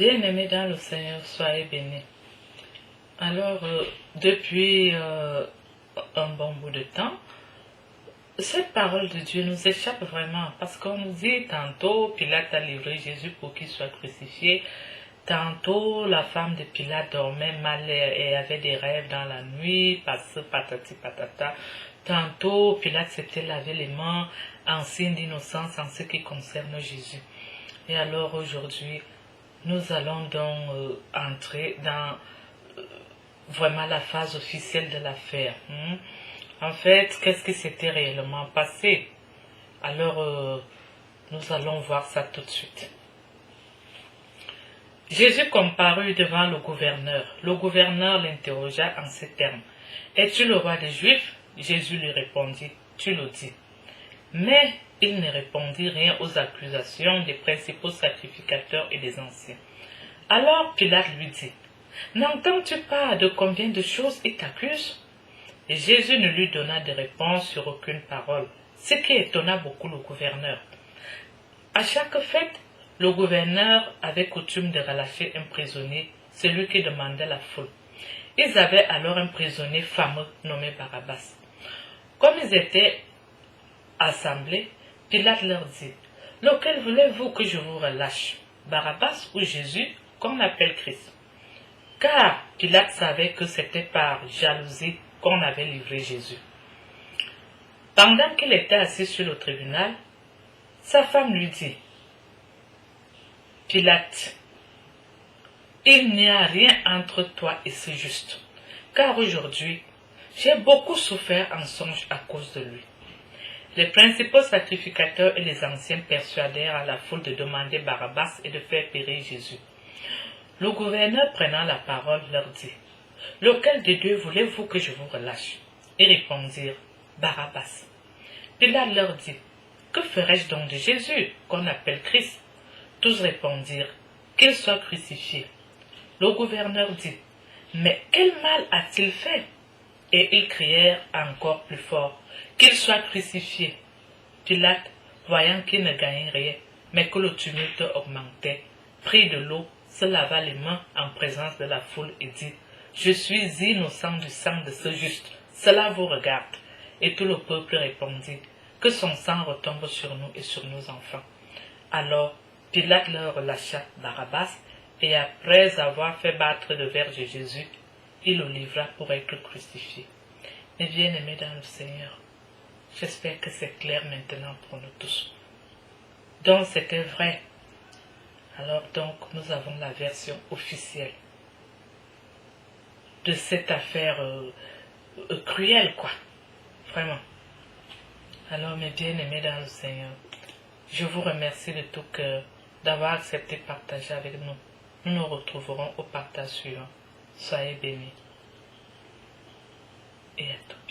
Bien-aimés dans le Seigneur, soyez bénis. Alors, depuis un bon bout de temps, cette parole de Dieu nous échappe vraiment parce qu'on nous dit tantôt Pilate a livré Jésus pour qu'il soit crucifié, tantôt la femme de Pilate dormait mal et avait des rêves dans la nuit, patati patata, tantôt Pilate s'était lavé les mains en signe d'innocence en ce qui concerne Jésus. Et alors aujourd'hui, nous allons donc entrer dans vraiment la phase officielle de l'affaire. En fait, qu'est-ce qui s'était réellement passé? Alors, nous allons voir ça tout de suite. Jésus comparut devant le gouverneur. Le gouverneur l'interrogea en ces termes. « Es-tu le roi des Juifs ?» Jésus lui répondit, « Tu le dis. » Mais il ne répondit rien aux accusations des principaux sacrificateurs et des anciens. Alors Pilate lui dit, « N'entends-tu pas de combien de choses il t'accuse ?» Et Jésus ne lui donna de réponse sur aucune parole, ce qui étonna beaucoup le gouverneur. À chaque fête, le gouverneur avait coutume de relâcher un prisonnier, celui qui demandait la foule. Ils avaient alors un prisonnier fameux nommé Barabbas. Comme ils étaient assemblés, Pilate leur dit, « Lequel voulez-vous que je vous relâche, Barabbas ou Jésus, qu'on appelle Christ ?» Car Pilate savait que c'était par jalousie qu'on avait livré Jésus. Pendant qu'il était assis sur le tribunal, sa femme lui dit, « Pilate, il n'y a rien entre toi et ce juste, car aujourd'hui, j'ai beaucoup souffert en songe à cause de lui. » Les principaux sacrificateurs et les anciens persuadèrent à la foule de demander Barabbas et de faire périr Jésus. Le gouverneur prenant la parole leur dit, « Lequel des deux voulez-vous que je vous relâche ?» Ils répondirent, « Barabbas. » Pilate leur dit, « Que ferai-je donc de Jésus, qu'on appelle Christ ?» Tous répondirent, « Qu'il soit crucifié. » Le gouverneur dit, « Mais quel mal a-t-il fait ?» Et ils crièrent encore plus fort, « Qu'il soit crucifié. » Pilate, voyant qu'il ne gagnait rien, mais que le tumulte augmentait, prit de l'eau, se lava les mains en présence de la foule et dit, « Je suis innocent du sang de ce juste, cela vous regarde. » Et tout le peuple répondit, « Que son sang retombe sur nous et sur nos enfants. » Alors Pilate leur relâcha Barabbas, et après avoir fait battre le verge de Jésus, il le livra pour être crucifié. Mes bien-aimés dans le Seigneur, j'espère que c'est clair maintenant pour nous tous. Donc c'était vrai. Alors donc nous avons la version officielle de cette affaire cruelle, quoi. Vraiment. Alors mes bien-aimés dans le Seigneur, je vous remercie de tout cœur d'avoir accepté de partager avec nous. Nous nous retrouverons au partage suivant. Soyez bénis. Et à tous.